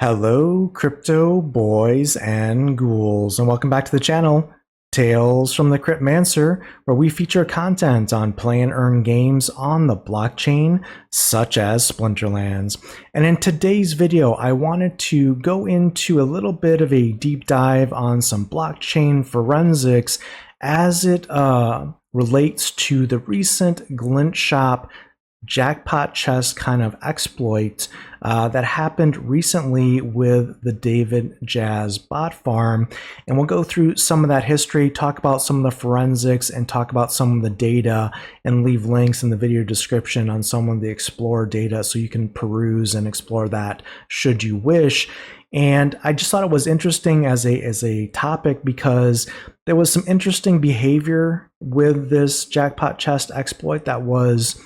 Hello, crypto boys and ghouls, and welcome back to the channel, Tales from the Cryptmancer, where we feature content on play and earn games on the blockchain, such as Splinterlands. And in today's video, I wanted to go into a little bit of a deep dive on some blockchain forensics as it relates to the recent Glint shop jackpot chest kind of exploit that happened recently with the David Jazz bot farm. And we'll go through some of that history, talk about some of the forensics, and talk about some of the data, and leave links in the video description on some of the Explorer data so you can peruse and explore that should you wish. And I just thought it was interesting as a topic because there was some interesting behavior with this jackpot chest exploit that was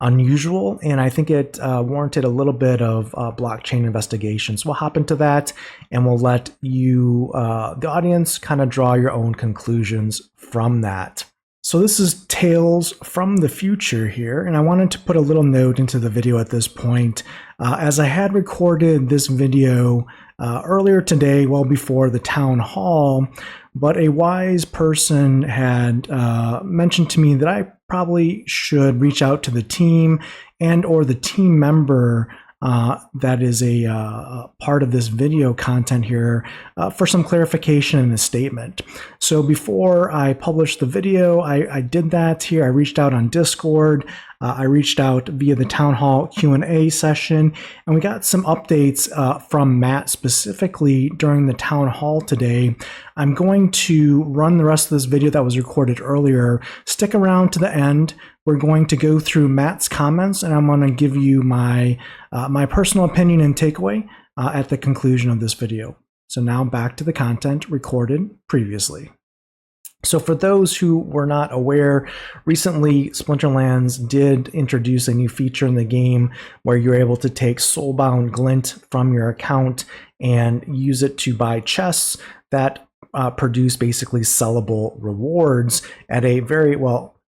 unusual, and I think it warranted a little bit of blockchain investigation. So we'll hop into that, and we'll let you, the audience, kind of draw your own conclusions from that. So this is Tales from the future here, and I wanted to put a little note into the video at this point. As I had recorded this video earlier today, well before the town hall, but a wise person had mentioned to me that I probably should reach out to the team and or the team member that is a part of this video content here for some clarification and a statement. So before I published the video, I did that here. I reached out on Discord. I reached out via the town hall Q&A session, and we got some updates from Matt specifically during the town hall today. I'm going to run the rest of this video that was recorded earlier. Stick around to the end. We're going to go through Matt's comments, and I'm going to give you my my personal opinion and takeaway at the conclusion of this video. So now back to the content recorded previously. So for those who were not aware, recently Splinterlands did introduce a new feature in the game where you're able to take soulbound glint from your account and use it to buy chests that produce basically sellable rewards at a very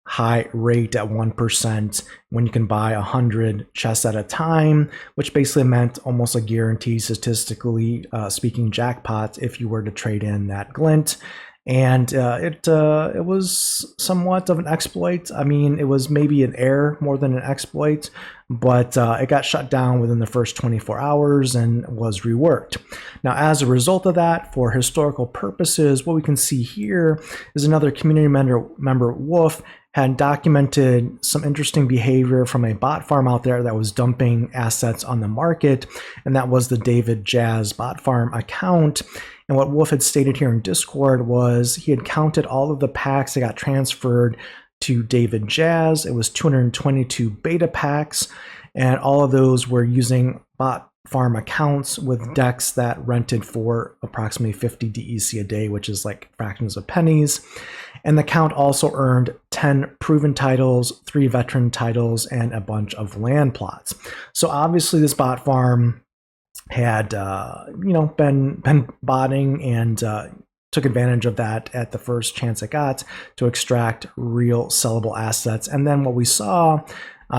high rate at 1% when you can buy 100 chests at a time, which basically meant almost a guaranteed, statistically speaking, jackpot if you were to trade in that glint. And it was somewhat of an exploit. I mean, it was maybe an error more than an exploit, but it got shut down within the first 24 hours and was reworked. Now, as a result of that, for historical purposes, what we can see here is another community member, Wolf, had documented some interesting behavior from a bot farm out there that was dumping assets on the market, and that was the David Jazz bot farm account. And what Wolf had stated here in Discord was he had counted all of the packs that got transferred to David Jazz. It was 222 beta packs, and all of those were using bot farm accounts with decks that rented for approximately 50 DEC a day, which is like fractions of pennies. And the count also earned 10 proven titles, 3 veteran titles, and a bunch of land plots. So obviously this bot farm had been botting and took advantage of that at the first chance it got to extract real sellable assets. And then what we saw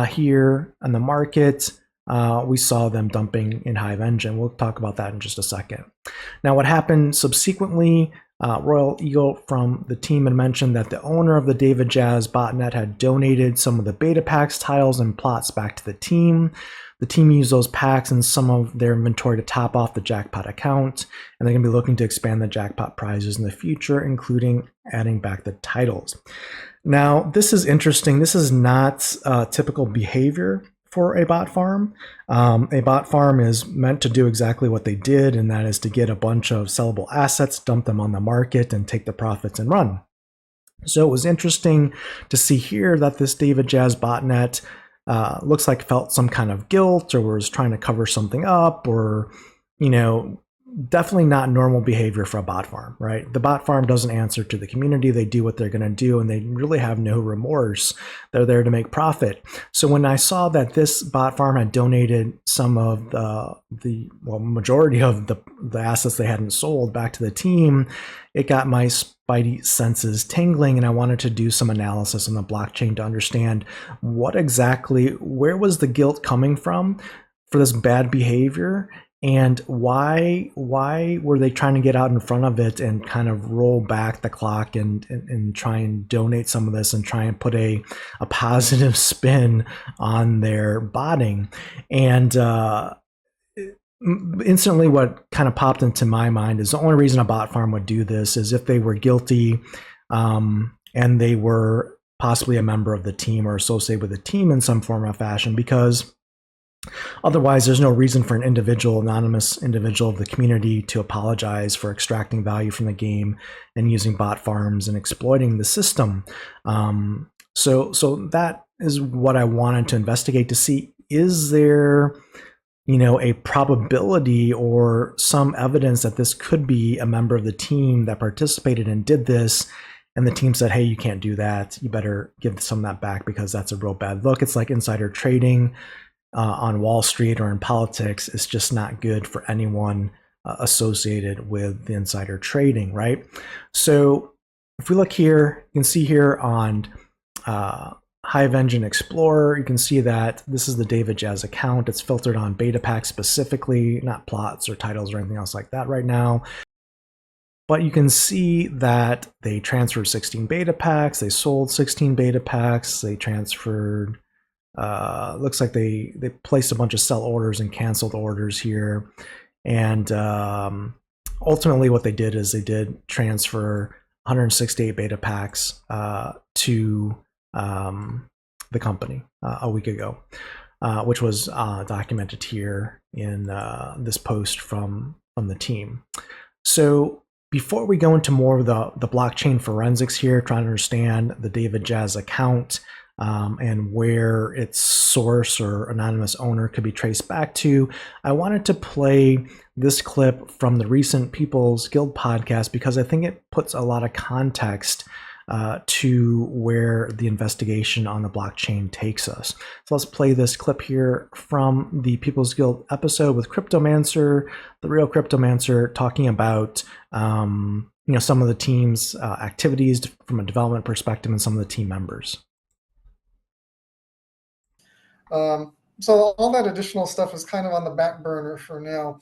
here on the market, we saw them dumping in Hive Engine. We'll talk about that in just a second. Now, what happened subsequently, Royal Eagle from the team had mentioned that the owner of the David Jazz botnet had donated some of the beta packs, tiles, and plots back to the team. The team used those packs and some of their inventory to top off the jackpot account, and they're going to be looking to expand the jackpot prizes in the future, including adding back the titles. Now, this is interesting. This is not typical behavior for a bot farm. A bot farm is meant to do exactly what they did, and that is to get a bunch of sellable assets, dump them on the market, and take the profits and run. So it was interesting to see here that this David Jazz botnet looks like felt some kind of guilt or was trying to cover something up, or, definitely not normal behavior for a bot farm, right? The bot farm doesn't answer to the community. They do what they're going to do, and they really have no remorse. They're there to make profit. So when I saw that this bot farm had donated some of the majority of the assets they hadn't sold back to the team, it got my spidey senses tingling, and I wanted to do some analysis on the blockchain to understand where was the guilt coming from for this bad behavior, And why were they trying to get out in front of it and kind of roll back the clock and try and donate some of this and try and put a positive spin on their botting? And instantly what kind of popped into my mind is the only reason a bot farm would do this is if they were guilty, and they were possibly a member of the team or associated with the team in some form or fashion, because otherwise there's no reason for an individual, anonymous individual of the community to apologize for extracting value from the game and using bot farms and exploiting the system. So that is what I wanted to investigate, to see, is there a probability or some evidence that this could be a member of the team that participated and did this, and the team said, hey, you can't do that, you better give some of that back because that's a real bad look. It's like insider trading on Wall Street or in politics. It's just not good for anyone associated with the insider trading, right? So if we look here, you can see here on Hive Engine Explorer, you can see that this is the David Jazz account. It's filtered on beta packs specifically, not plots or titles or anything else like that right now. But you can see that they transferred 16 beta packs, they sold 16 beta packs, they transferred, looks like they placed a bunch of sell orders and canceled orders here. And ultimately what they did is they did transfer 168 beta packs to the company a week ago, which was documented here in this post from the team. So before we go into more of the blockchain forensics here, trying to understand the David Jazz account and where its source or anonymous owner could be traced back to, I wanted to play this clip from the recent People's Guild podcast because I think it puts a lot of context to where the investigation on the blockchain takes us. So let's play this clip here from the People's Guild episode with Cryptomancer, the real Cryptomancer, talking about some of the team's activities from a development perspective and some of the team members. So all that additional stuff is kind of on the back burner for now.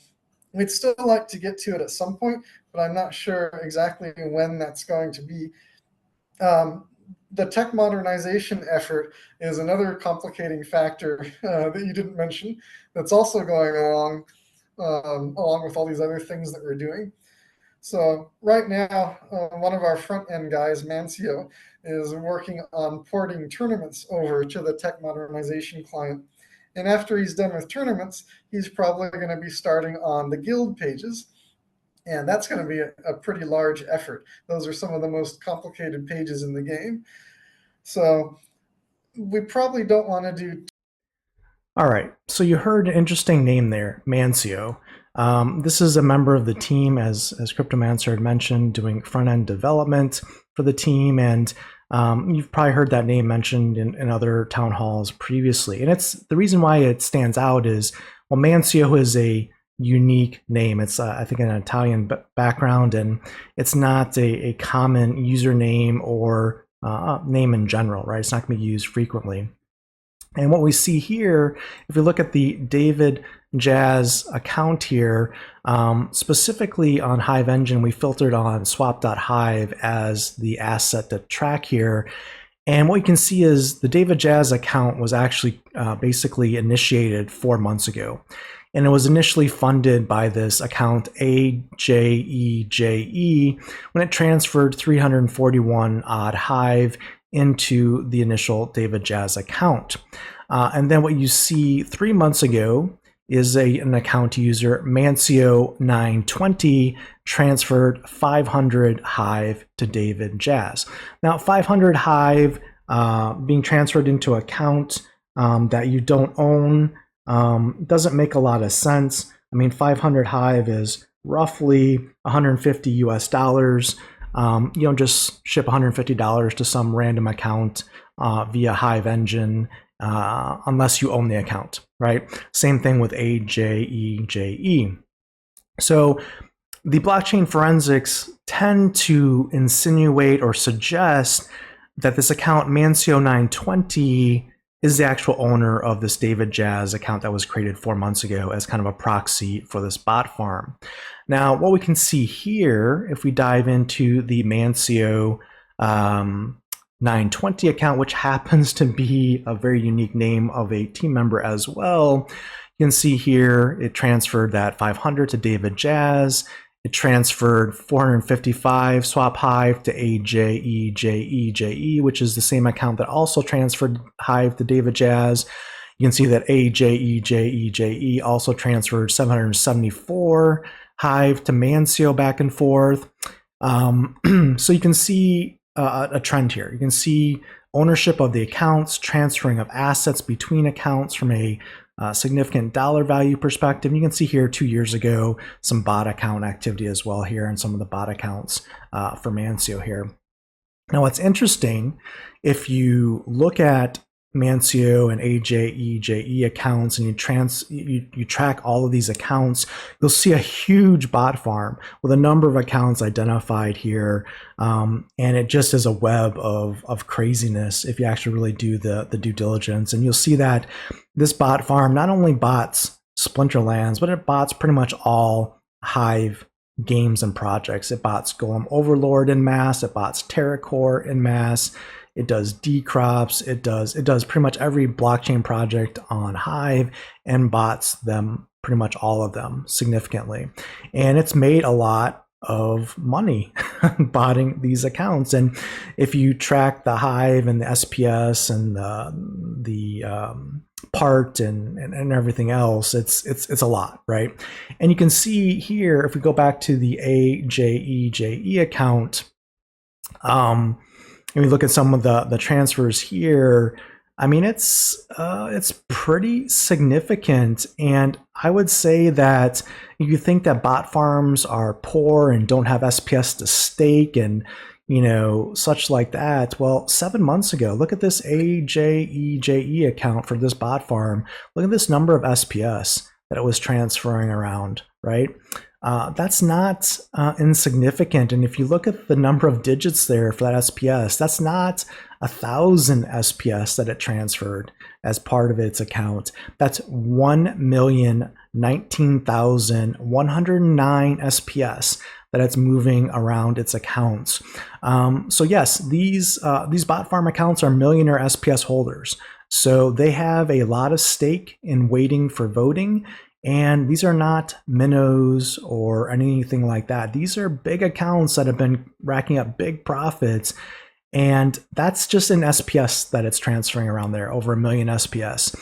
We'd still like to get to it at some point, but I'm not sure exactly when that's going to be. The tech modernization effort is another complicating factor that you didn't mention that's also going along with all these other things that we're doing. So right now, one of our front-end guys, Mancio, is working on porting tournaments over to the tech modernization client. And after he's done with tournaments, he's probably going to be starting on the guild pages. And that's going to be a pretty large effort. Those are some of the most complicated pages in the game. So we probably don't want to do. All right, so you heard an interesting name there, Mancio. This is a member of the team, as Cryptomancer had mentioned, doing front-end development for the team, and you've probably heard that name mentioned in other town halls previously. And it's the reason why it stands out is, well, Mancio is a unique name. It's I think an Italian background, and it's not a common username or name in general, right? It's not going to be used frequently. And what we see here, if we look at the David Jazz account here, specifically on Hive Engine, we filtered on swap.hive as the asset to track here. And what you can see is the David Jazz account was actually basically initiated 4 months ago. And it was initially funded by this account AJEJE when it transferred 341 odd Hive into the initial David Jazz account. And then what you see 3 months ago is an account user, Mancio920, transferred 500 Hive to David Jazz. Now, 500 Hive being transferred into an account that you don't own doesn't make a lot of sense. I mean, 500 Hive is roughly 150 US dollars. You don't just ship $150 to some random account via Hive Engine unless you own the account, right? Same thing with AJEJE. So the blockchain forensics tend to insinuate or suggest that this account Mancio920 is the actual owner of this David Jazz account that was created 4 months ago as kind of a proxy for this bot farm. Now, what we can see here, if we dive into the Mancio 920 account, which happens to be a very unique name of a team member as well, you can see here it transferred that 500 to David Jazz. It transferred 455 swap Hive to AJEJEJE, which is the same account that also transferred Hive to David Jazz. You can see that AJEJEJE also transferred 774 Hive to Mancio back and forth. So you can see a trend here. You can see ownership of the accounts, transferring of assets between accounts from a significant dollar value perspective. You can see here 2 years ago some bot account activity as well here, and some of the bot accounts for Mancio here. Now, what's interesting, if you look at Mancio and AJEJE accounts and you track all of these accounts, you'll see a huge bot farm with a number of accounts identified here, and it just is a web of craziness if you actually really do the due diligence. And you'll see that this bot farm not only bots Splinterlands, but it bots pretty much all Hive games and projects. It bots Golem Overlord in mass, it bots TerraCore in mass, it does decrops, it does pretty much every blockchain project on Hive and bots them, pretty much all of them, significantly. And it's made a lot of money botting these accounts. And if you track the Hive and the SPS and the part and everything else, it's a lot, right? And you can see here, if we go back to the AJEJE account, and we look at some of the transfers here, I mean, it's pretty significant. And I would say that if you think that bot farms are poor and don't have SPS to stake and such like that, well, 7 months ago, look at this AJEJE account for this bot farm. Look at this number of SPS that it was transferring around, right? That's not insignificant. And if you look at the number of digits there for that SPS, that's not 1,000 SPS that it transferred as part of its account. That's 1,019,109 SPS that it's moving around its accounts. So yes, these bot farm accounts are millionaire SPS holders. So they have a lot of stake in waiting for voting. And these are not minnows or anything like that. These are big accounts that have been racking up big profits. And that's just an SPS that it's transferring around there, over 1 million SPS.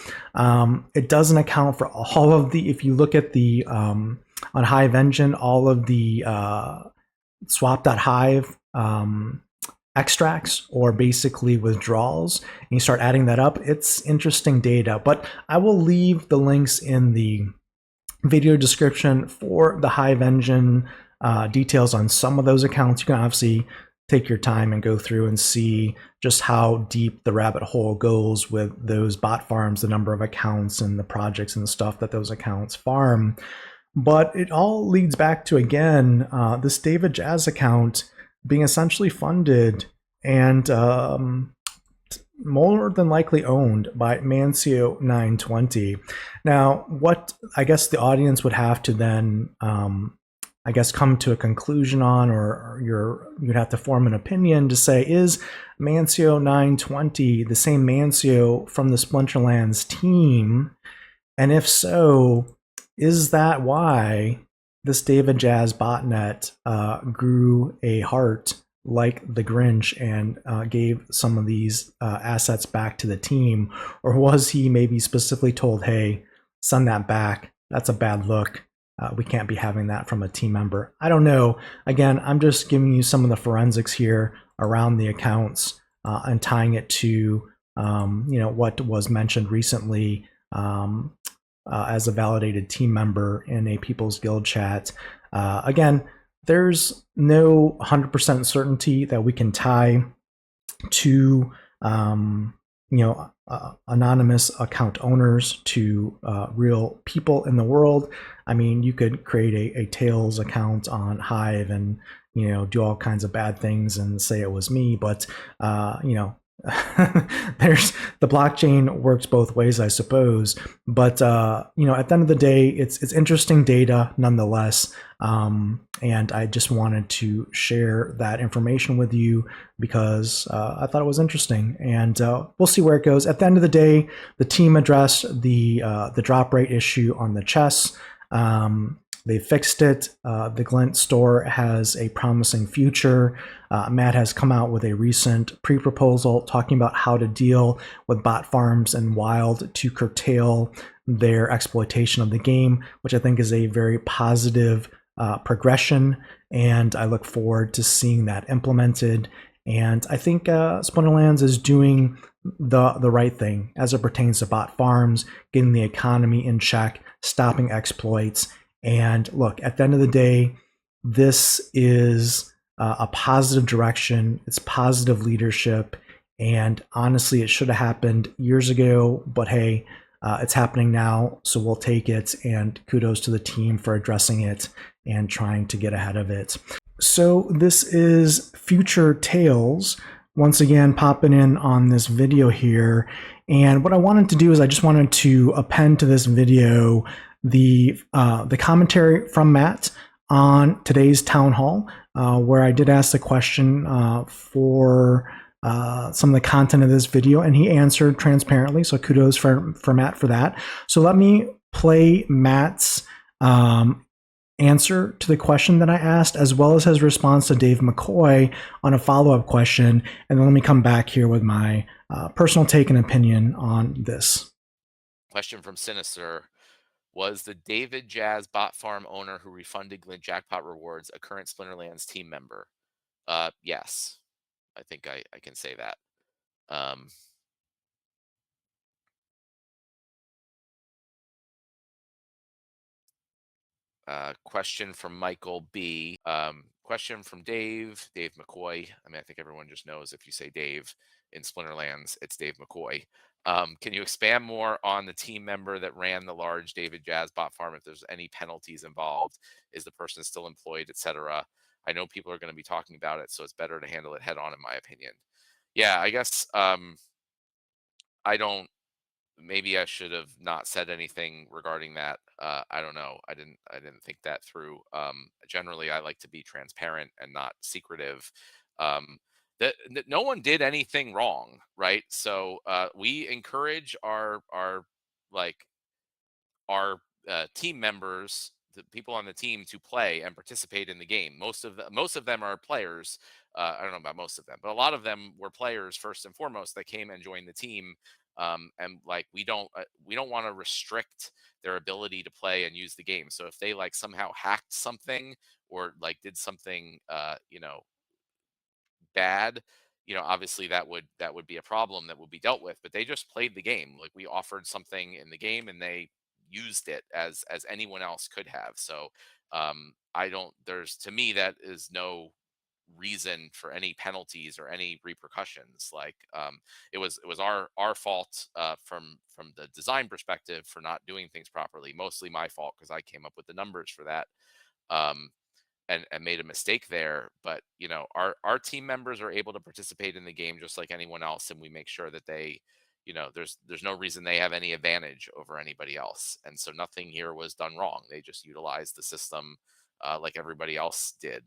It doesn't account for all of the, if you look at the, on Hive Engine, all of the swap.hive extracts or basically withdrawals, and you start adding that up, it's interesting data. But I will leave the links in the video description for the Hive Engine details on some of those accounts. You can obviously take your time and go through and see just how deep the rabbit hole goes with those bot farms, the number of accounts and the projects and the stuff that those accounts farm. But it all leads back to, again, this David Jazz account being essentially funded and more than likely owned by Mancio 920. Now, what I guess the audience would have to then, I guess, come to a conclusion on, or you'd have to form an opinion to say, is Mancio 920 the same Mancio from the Splinterlands team? And if so, is that why this David Jazz botnet grew a heart like the Grinch and gave some of these assets back to the team? Or was he maybe specifically told, hey, send that back, that's a bad look, we can't be having that from a team member? I don't know. Again, I'm just giving you some of the forensics here around the accounts and tying it to what was mentioned recently as a validated team member in a People's Guild chat. Again, there's no 100% certainty that we can tie to anonymous account owners to real people in the world. I mean, you could create a Tails account on Hive and do all kinds of bad things and say it was me, but there's the blockchain works both ways, I suppose. But you know, at the end of the day, it's interesting data nonetheless. And I just wanted to share that information with you because I thought it was interesting, and we'll see where it goes. At the end of the day, the team addressed the drop rate issue on the chess. They fixed it. The Glint store has a promising future. Matt has come out with a recent pre-proposal talking about how to deal with bot farms and Wild to curtail their exploitation of the game, which I think is a very positive progression, and I look forward to seeing that implemented. And I think Splinterlands is doing the right thing as it pertains to bot farms, getting the economy in check, stopping exploits. And look, at the end of the day, this is a positive direction. It's positive leadership. And honestly, it should have happened years ago, but hey, it's happening now, so we'll take it. And kudos to the team for addressing it and trying to get ahead of it. So this is Future Tales, once again popping in on this video here. And what I wanted to do is I just wanted to append to this video the commentary from Matt on today's town hall, where I did ask the question for some of the content of this video, and he answered transparently. So kudos for Matt for that. So let me play Matt's answer to the question that I asked, as well as his response to Dave McCoy on a follow-up question, and then let me come back here with my personal take and opinion on this. Question from Sinister. Was the David Jazz bot farm owner who refunded Glint jackpot rewards a current Splinterlands team member? Yes, I think I can say that. Question from Michael B. Question from Dave McCoy. I mean, I think everyone just knows if you say Dave in Splinterlands, it's Dave McCoy. Can you expand more on the team member that ran the large David Jazz bot farm? If there's any penalties involved, is the person still employed, etc.? I know people are going to be talking about it, so it's better to handle it head on, in my opinion. Yeah, I guess I don't. Maybe I should have not said anything regarding that. I don't know. I didn't think that through. Generally, I like to be transparent and not secretive. That no one did anything wrong, right? So we encourage our like our team members, the people on the team, to play and participate in the game. Most of them are players. I don't know about most of them, but a lot of them were players first and foremost that came and joined the team. And like we don't want to restrict their ability to play and use the game. So if they like somehow hacked something or like did something bad, obviously that would be a problem that would be dealt with. But they just played the game. Like we offered something in the game and they used it as anyone else could have. So I don't. There's, to me, that is no reason for any penalties or any repercussions. Like it was our fault from the design perspective for not doing things properly. Mostly my fault because I came up with the numbers for that. And made a mistake there. But our team members are able to participate in the game just like anyone else, and we make sure that they, there's no reason they have any advantage over anybody else. And so nothing here was done wrong. They just utilized the system like everybody else did.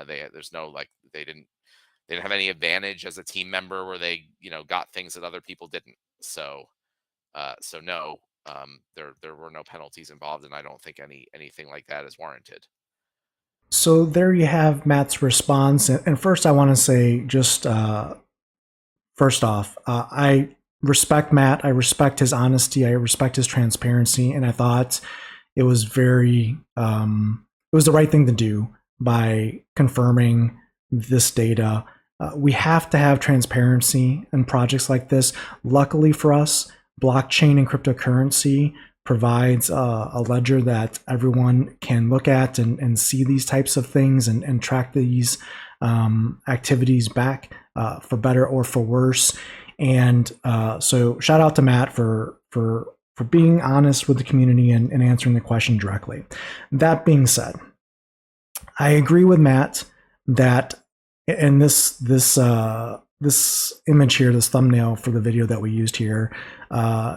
There's no like they didn't have any advantage as a team member where they got things that other people didn't. So no, there were no penalties involved, and I don't think anything like that is warranted. So there you have Matt's response. And first, I want to say, just first off, I respect Matt. I respect his honesty. I respect his transparency. And I thought it was it was the right thing to do by confirming this data. We have to have transparency in projects like this. Luckily for us, blockchain and cryptocurrency provides a ledger that everyone can look at and see these types of things and track these activities back for better or for worse. And so shout out to Matt for being honest with the community and answering the question directly. That being said, I agree with Matt that, and this this image here, this thumbnail for the video that we used here,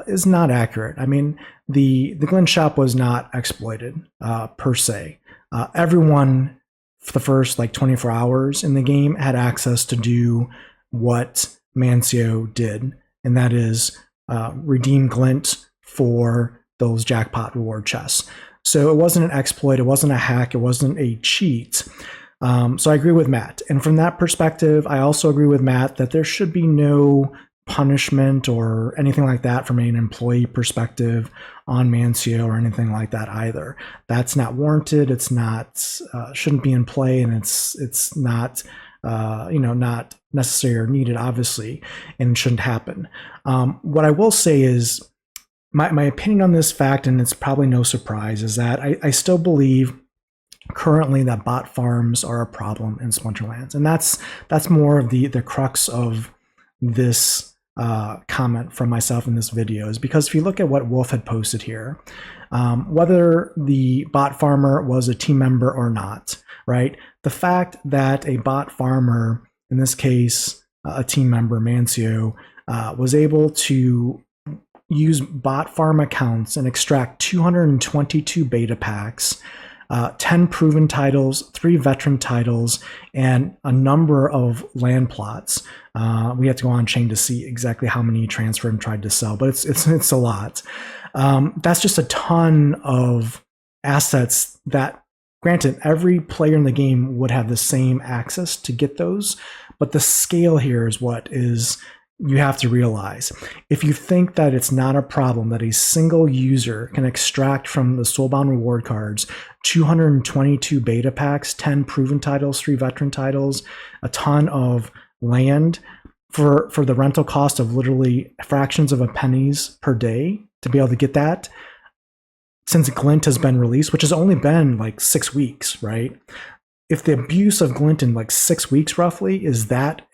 is not accurate. I mean, the Glint shop was not exploited per se. Everyone for the first like 24 hours in the game had access to do what Mancio did, and that is redeem Glint for those jackpot reward chests. So it wasn't an exploit, it wasn't a hack, it wasn't a cheat. So I agree with Matt. And from that perspective, I also agree with Matt that there should be no punishment or anything like that from an employee perspective on Mancio or anything like that either. That's not warranted. It's not, shouldn't be in play, and it's not, not necessary or needed, obviously, and shouldn't happen. What I will say is my opinion on this fact, and it's probably no surprise, is that I still believe currently that bot farms are a problem in Splinterlands, and that's more of the crux of this comment from myself in this video, is because if you look at what Wolf had posted here, whether the bot farmer was a team member or not, right? The fact that a bot farmer, in this case a team member, Mancio, was able to use bot farm accounts and extract 222 beta packs, 10 proven titles, 3 veteran titles, and a number of land plots. We have to go on chain to see exactly how many he transferred and tried to sell, but it's a lot. That's just a ton of assets that, granted, every player in the game would have the same access to get those, but the scale here is what is you have to realize. If you think that it's not a problem that a single user can extract from the Soulbound reward cards 222 beta packs, 10 proven titles, 3 veteran titles, a ton of land for the rental cost of literally fractions of a pennies per day to be able to get that, since Glint has been released, which has only been like 6 weeks, right? If the abuse of Glint in like 6 weeks roughly is that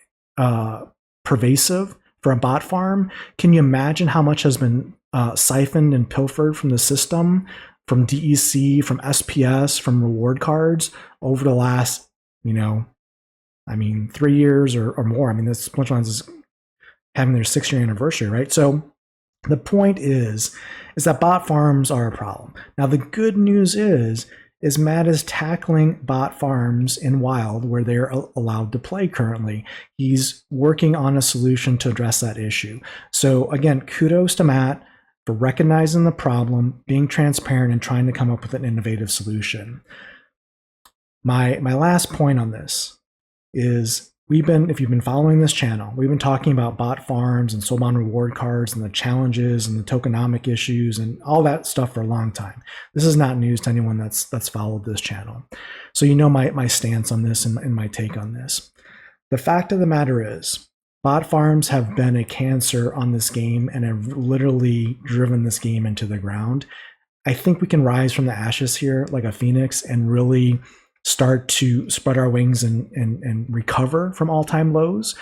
pervasive for a bot farm, can you imagine how much has been siphoned and pilfered from the system, from DEC, from SPS, from reward cards over the last, 3 years or more. I mean, this Splinterlands is having their 6-year anniversary, right? So the point is that bot farms are a problem. Now, the good news is Matt is tackling bot farms in Wild where they're allowed to play currently. He's working on a solution to address that issue. So again, kudos to Matt for recognizing the problem, being transparent, and trying to come up with an innovative solution. My last point on this is if you've been following this channel, we've been talking about bot farms and Soulbound reward cards and the challenges and the tokenomic issues and all that stuff for a long time. This is not news to anyone that's followed this channel. So you know my stance on this and my take on this. The fact of the matter is, bot farms have been a cancer on this game and have literally driven this game into the ground. I think we can rise from the ashes here like a phoenix and really start to spread our wings and recover from all-time lows.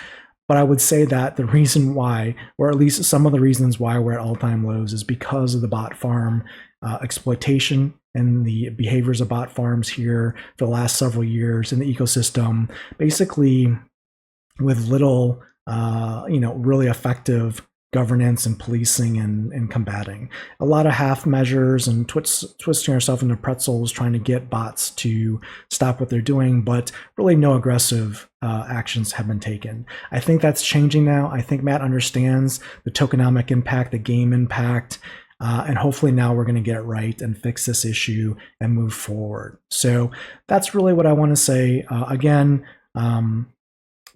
But I would say that the reason why, or at least some of the reasons why we're at all-time lows, is because of the bot farm exploitation and the behaviors of bot farms here for the last several years in the ecosystem, basically with little, really effective governance and policing and combating. A lot of half measures and twisting ourselves into pretzels trying to get bots to stop what they're doing, but really no aggressive actions have been taken. I think that's changing now. I think Matt understands the tokenomic impact, the game impact, and hopefully now we're going to get it right and fix this issue and move forward. So that's really what I want to say. Again,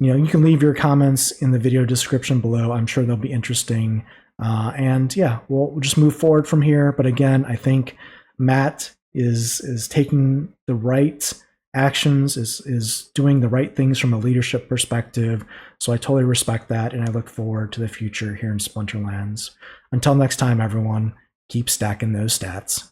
you can leave your comments in the video description below. I'm sure they'll be interesting. And yeah, we'll just move forward from here. But again, I think Matt is taking the right actions, is doing the right things from a leadership perspective. So I totally respect that, and I look forward to the future here in Splinterlands. Until next time, everyone, keep stacking those stats.